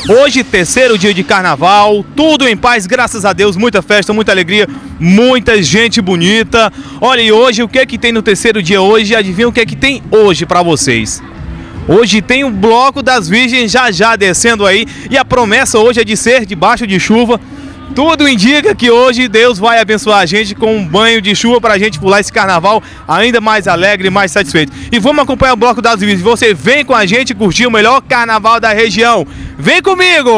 Hoje, terceiro dia de carnaval, tudo em paz, graças a Deus, muita festa, muita alegria, muita gente bonita. Olha, e hoje, o que é que tem no terceiro dia hoje? Adivinha o que é que tem hoje pra vocês? Hoje tem o Bloco das Virgens já descendo aí, e a promessa hoje é de ser debaixo de chuva. Tudo indica que hoje Deus vai abençoar a gente com um banho de chuva pra gente pular esse carnaval ainda mais alegre e mais satisfeito. E vamos acompanhar o Bloco das Virgens. Você vem com a gente curtir o melhor carnaval da região. Vem comigo!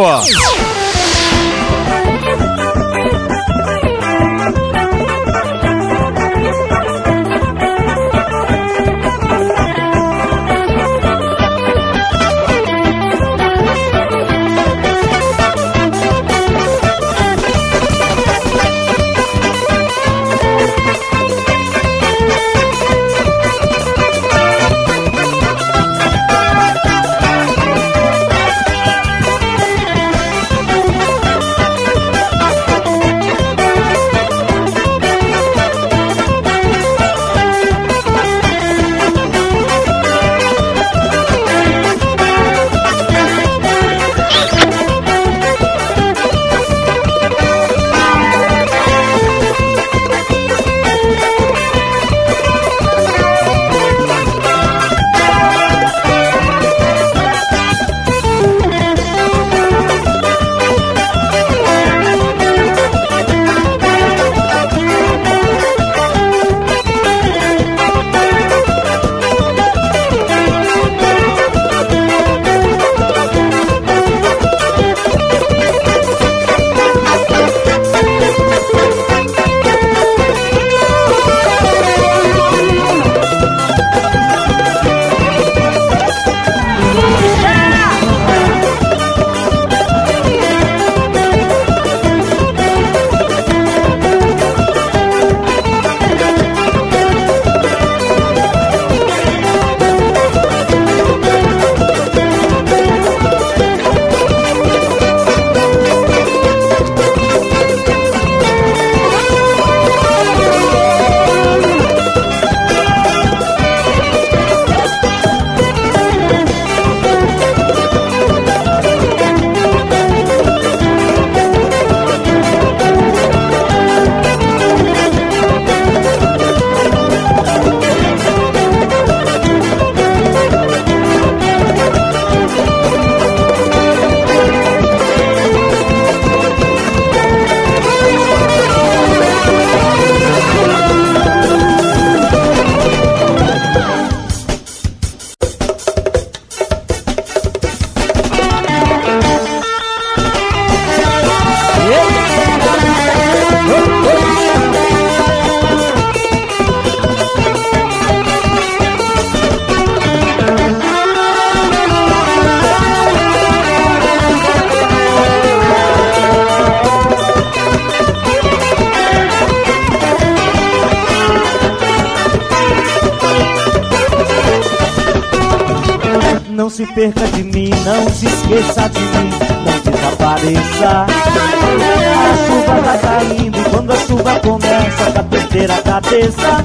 Não se perca de mim, não se esqueça de mim, não desapareça. A chuva tá caindo e quando a chuva começa pra perder a cabeça,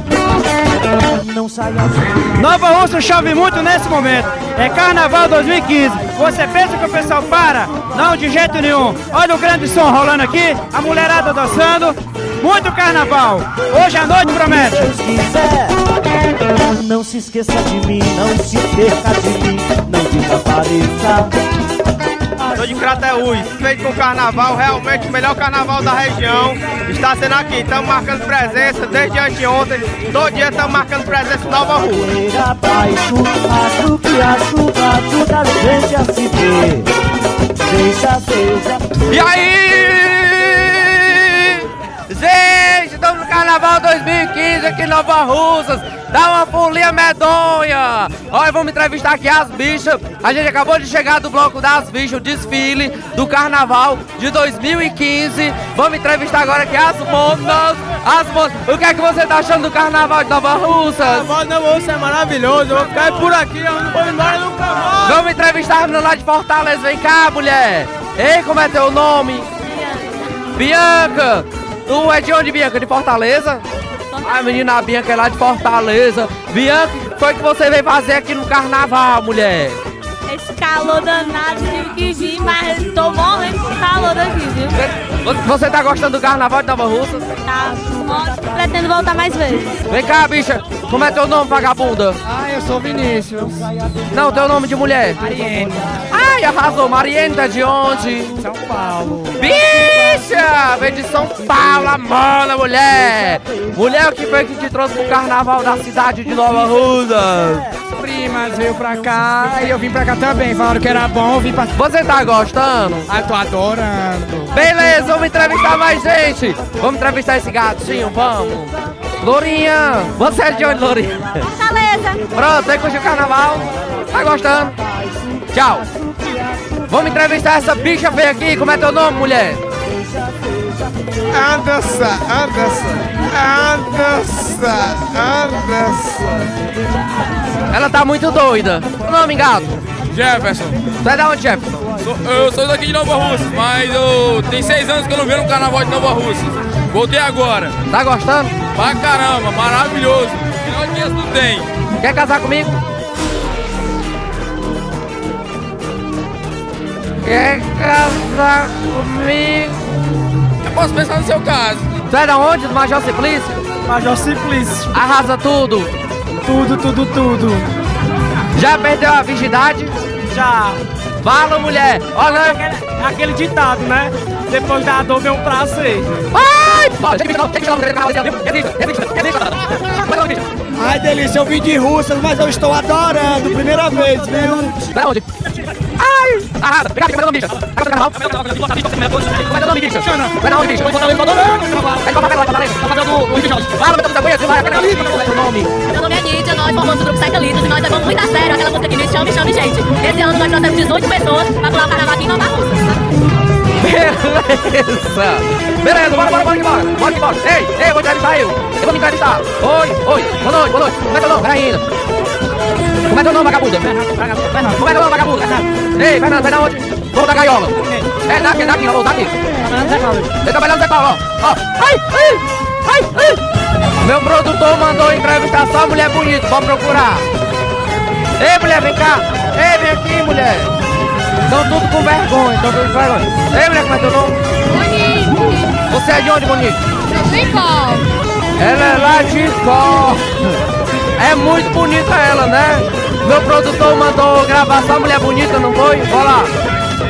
não saia. Nova Russa chove muito nesse momento. É Carnaval 2015. Você pensa que o pessoal para? Não, de jeito nenhum. Olha o grande som rolando aqui, a mulherada dançando. Muito carnaval. Hoje à noite promete. Se Deus quiser, não se esqueça de mim, não se perca de mim, não desapareça. Sou de Crateús, feito com carnaval, realmente o melhor carnaval da região. Está sendo aqui, estamos marcando presença desde anteontem. Todo dia estamos marcando presença em Nova Russa. Abaixo, acho que a chuva ajuda a gente a se ver. Deixa Deus. E aí? Gente, estamos no Carnaval 2015 aqui em Nova Russas. Dá uma folia medonha. Olha, vamos entrevistar aqui as bichas. A gente acabou de chegar do Bloco das Bichas, o desfile do Carnaval de 2015. Vamos entrevistar agora aqui as monas. O que é que você tá achando do Carnaval de Nova Russas? O Carnaval de Nova Russas é maravilhoso. Eu vou ficar por aqui, eu não vou embora nunca mais. Vamos entrevistar a menina lá de Fortaleza. Vem cá, mulher. Ei, como é teu nome? Bianca. Tu é de onde, Bianca? De Fortaleza? A menina Bianca é lá de Fortaleza. Bianca, o que foi que você veio fazer aqui no Carnaval, mulher? Esse calor danado, tive que vir, mas Você tá gostando do carnaval de Nova Russas? Tá, pretendo voltar mais vezes. Vem cá, bicha. Como é teu nome, vagabunda? Eu sou Vinícius. Não, teu nome de mulher. Mariene. Ai, arrasou. Mariene tá de onde? São Paulo. Bicha! Vem de São Paulo, a mana, mulher! Mulher, o que foi que te trouxe pro carnaval da cidade de Nova Russas? Primas veio pra cá e eu vim pra cá também. Falaram que era bom, eu vim pra... Você tá gostando? Ah, eu tô adorando. Beleza, vamos entrevistar mais gente. Vamos entrevistar esse gatinho, vamos. Lourinha, você é de onde, Lourinha? Fortaleza. Pronto, você curtiu o carnaval? Tá gostando? Tchau. Vamos entrevistar essa bicha feia aqui. Como é teu nome, mulher? Anderson. Ela tá muito doida. O nome, gato? Jefferson. Você é da onde, Jefferson? Eu sou daqui de Nova Russas, mas tem 6 anos que eu não venho no carnaval de Nova Russas. Voltei agora. Tá gostando? Pra caramba, maravilhoso. Final de dias não tem. Quer casar comigo? Quer casar comigo? Eu posso pensar no seu caso. Você é da onde? Do Major Simplício? Major Simplício. Arrasa tudo. Tudo. Já perdeu a virgindade? Já. Fala, mulher. Olha. Aquele ditado, né? Depois da dor vem um prazer. Ai! Ai, delícia, eu vim de Russas, mas eu estou adorando. Primeira vez, viu? Da onde? Ai! Arrasa. Obrigado, como é o nome, bicha? Como é o nome, bicha? Como é o nome, bicha? Fala, meu nome. Meu nome é Nídia, nós formamos o grupo 7 litros e nós levamos muito a sério aquela música que diz chame, chame, gente. Esse ano nós trouxemos 18 pessoas pra pular o carnaval aqui em Nova Russas. Beleza, bora que bora. Bora que bora. Ei, eu vou entrevistar eu. Eu vou me entrevistar. Oi, boa noite. Como é teu nome? Peraí ainda. Como é teu nome, vagabunda? Como é teu nome, vagabunda? Ei, Fernando, vai da onde? Vou da gaiola. É daqui, ó, vou daqui. Eu trabalhando no Zé Paulo, ó. Ai. Meu produtor mandou entrevistar só mulher bonita, pode procurar. Ei, mulher, vem cá. Ei, vem aqui, mulher. Estão tudo com vergonha, Ei, mulher, como é teu nome? Bonito. Você é de onde, bonito? Nicole. Ela é lá de Có. É muito bonita ela, né? Meu produtor mandou gravar só mulher bonita, não foi? Bora lá.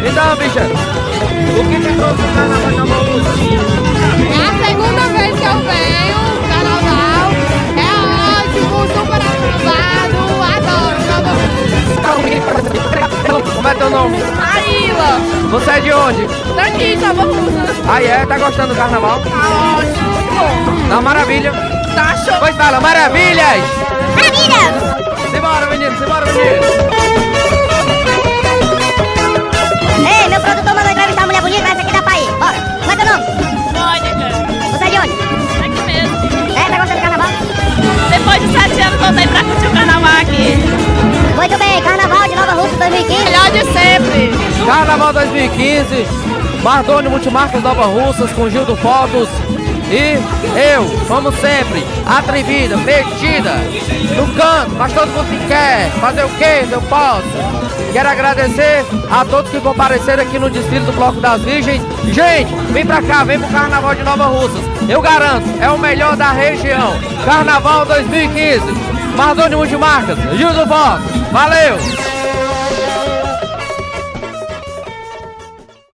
Então, bicha, o que te trouxe no carnaval de Nova Russas? É a segunda vez que eu venho no carnaval. É ótimo, super aprovado. Adoro Nova Russas. Como é teu nome? Maíla. Você é de onde? Daqui, Nova Russas. Ah, é? Tá gostando do carnaval? Tá ótimo, muito bom. Tá maravilha. Tá show. Pois fala, maravilhas! Maravilha. Simbora, menino. Ei, meu produtor mandou entrevistar uma mulher bonita, mas essa aqui dá pra ir. Bora. Qual é teu nome? Mônica. Você é de onde? Aqui mesmo. Tá gostando do carnaval? Depois de 7 anos voltei pra curtir o carnaval aqui. Muito bem, carnaval de Nova Russas 2015. Melhor de sempre. Carnaval 2015, Mardoni Multimarcas Nova Russas com Gildo Fotos. E eu, como sempre, atrevida, metida, no canto, mas todo mundo que quer. Fazer o que eu posso? Quero agradecer a todos que compareceram aqui no desfile do Bloco das Virgens. Gente, vem pra cá, vem pro Carnaval de Nova Russas. Eu garanto, é o melhor da região. Carnaval 2015, Mardoni Multimarcas, Gildo Fotos. Valeu!